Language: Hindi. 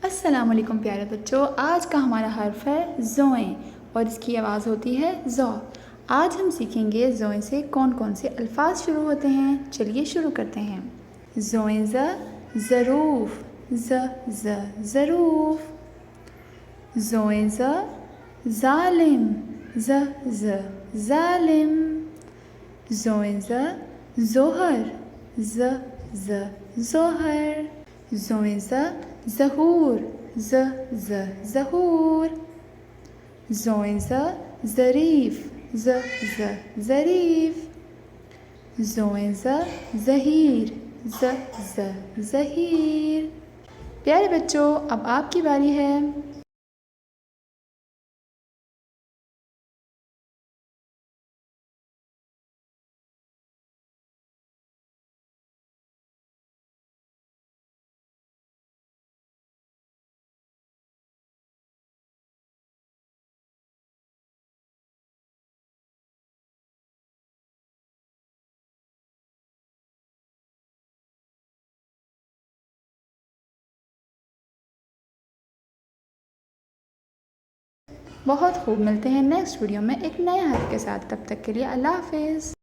अस्सलामुअलैकुम प्यारे बच्चों, आज का हमारा हर्फ है ज़ोए और इसकी आवाज़ होती है ज़ौ। आज हम सीखेंगे ज़ोए से कौन कौन से अल्फाज शुरू होते हैं। चलिए शुरू करते हैं। ज़ोए ज़ ज़रूफ़, ज़रूफ़। ज़ोए ज़ ज़ालिम, ज़ालिम। ज़ोए ज़ ज़ोहर, ज़ोहर। ज़ोए ज़ ज़हूर, ज़हूर। ज़ोए ज़ ज़रीफ़, ज़रीफ़। ज़ोए ज़ ज़हीर, ज़हीर। प्यारे बच्चों, अब आपकी बारी है। बहुत खूब, मिलते हैं नेक्स्ट वीडियो में एक नए हर्फ के साथ। तब तक के लिए अल्लाह हाफ़िज़।